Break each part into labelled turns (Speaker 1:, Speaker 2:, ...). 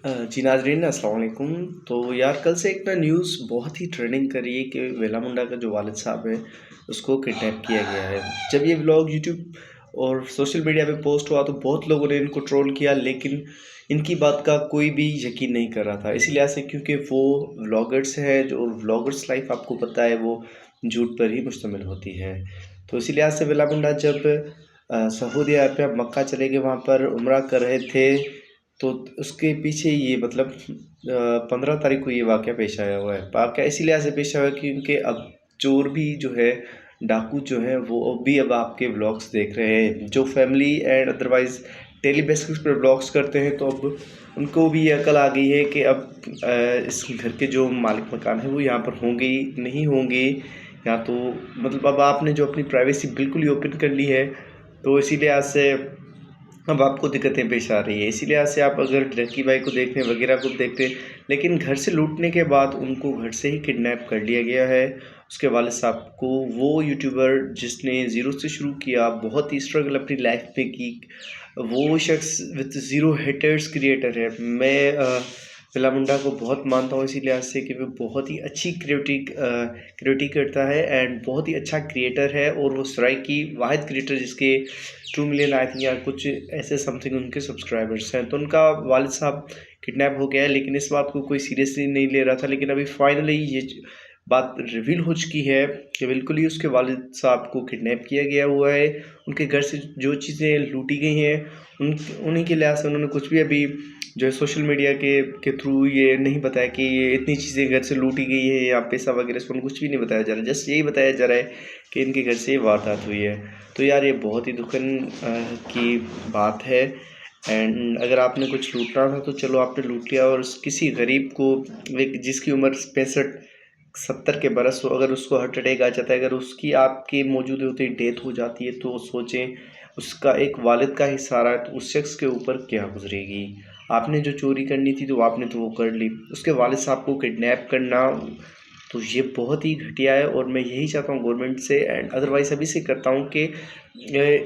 Speaker 1: जी नाज़रीन अस्सलाम वालेकुम। तो यार कल से एक ना न्यूज़ बहुत ही ट्रेंडिंग कर रही है कि वेला मुंडा का जो वालिद साहब है उसको किडनैप किया गया है। जब ये व्लॉग यूट्यूब और सोशल मीडिया पे पोस्ट हुआ तो बहुत लोगों ने इनको ट्रोल किया, लेकिन इनकी बात का कोई भी यकीन नहीं कर रहा था। इसीलिए से क्योंकि वो व्लॉगर्स हैं जो व्लॉगर्स लाइफ आपको पता है वो झूठ पर ही मुश्तमिल होती है। तो इसी लिहाज से वेला मुंडा जब सऊदी अरब में मक्का चले गए, वहाँ पर उम्रा कर रहे थे, तो उसके पीछे ये मतलब 15 तारीख को ये वाक़या पेश आया हुआ है। वाक़या इसीलिए ऐसे पेश आया है कि उनके अब चोर भी जो है, डाकू जो हैं वो भी अब आपके व्लॉग्स देख रहे हैं। जो family and otherwise daily basis पर व्लॉग्स करते हैं, तो अब उनको भी ये अकल आ गई है कि अब इस घर के जो मालिक मकान है वो यहाँ पर होंगे ही नहीं होंगे, या तो मतलब अब आपने जो अपनी प्राइवेसी बिल्कुल ही ओपन कर ली है, तो इसी लिहाज से अब आपको दिक्कतें पेश आ रही है। इसी लिहाज से आप अगर लकी भाई को देख रहे हैं वगैरह को देख रहे हैं, लेकिन घर से लूटने के बाद उनको घर से ही किडनैप कर लिया गया है। उसके वालिद साहब को, वो यूट्यूबर जिसने ज़ीरो से शुरू किया, बहुत ही स्ट्रगल अपनी लाइफ में की, वो शख्स विद ज़ीरो हेटर्स क्रिएटर है। मैं वेला मुंडा को बहुत मानता हूँ इसी लिहाज से कि वो बहुत ही अच्छी क्रिएटिव करता है एंड बहुत ही अच्छा क्रिएटर है, और वो सराय की वाहिद क्रिएटर जिसके 2 मिलियन आई थिंक या कुछ ऐसे समथिंग उनके सब्सक्राइबर्स हैं। तो उनका वालिद साहब किडनैप हो गया है, लेकिन इस बात को कोई सीरियसली नहीं ले रहा था। लेकिन अभी फाइनली ये बात रिवील हो चुकी है कि बिल्कुल ही उसके वालिद साहब को किडनैप किया गया हुआ है। उनके घर से जो चीज़ें लूटी गई हैं उन्हीं के लिहाज से उन्होंने कुछ भी अभी जो है सोशल मीडिया के थ्रू ये नहीं बताया कि ये इतनी चीज़ें घर से लूटी गई है या पैसा वगैरह से कुछ भी नहीं बताया जा रहा। जस्ट यही बताया जा रहा है कि इनके घर से ये वारदात हुई है। तो यार ये बहुत ही दुखद की बात है। एंड अगर आपने कुछ लूटना था तो चलो आपने लूट लिया, और किसी गरीब को, एक जिसकी उम्र 65-70 के बरस हो, अगर उसको हार्ट अटैक आ जाता है, अगर उसकी आपके मौजूद होते ही डेथ हो जाती है, तो सोचें उसका एक वालिद का ही सहारा है, तो उस शख्स के ऊपर क्या गुजरेगी। आपने जो चोरी करनी थी तो आपने तो वो कर ली, उसके वालिद साहब को किडनैप करना तो ये बहुत ही घटिया है। और मैं यही चाहता हूँ गवर्नमेंट से एंड अदरवाइज़ सभी से करता हूँ कि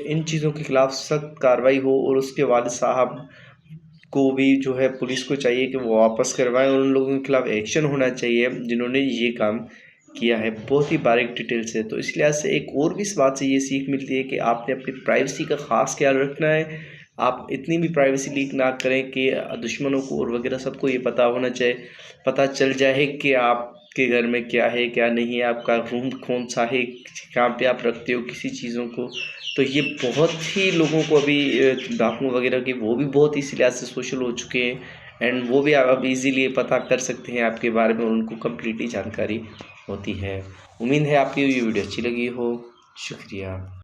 Speaker 1: इन चीज़ों के ख़िलाफ़ सख्त कार्रवाई हो, और उसके वालिद साहब को भी जो है पुलिस को चाहिए कि वो वापस करवाएं, और उन लोगों के खिलाफ़ एक्शन होना चाहिए जिन्होंने ये काम किया है बहुत ही बारीक डिटेल से। तो इस लिहाज से एक और भी इस बात से ये सीख मिलती है कि आपने अपनी प्राइवेसी का ख़ास ख्याल रखना है। आप इतनी भी प्राइवेसी लीक ना करें कि दुश्मनों को और वगैरह सबको ये पता चल जाए कि आपके घर में क्या है क्या नहीं है, आपका रूम कौन सा है, कहाँ पे आप रखते हो किसी चीज़ों को। तो ये बहुत ही लोगों को अभी डाकू वगैरह के वो भी बहुत इसी लिहाज से सोशल हो चुके हैं, एंड वो भी अब इजीली पता कर सकते हैं आपके बारे में, और उनको कम्प्लीटली जानकारी होती है। उम्मीद है आपकी ये वीडियो अच्छी लगी हो। शुक्रिया।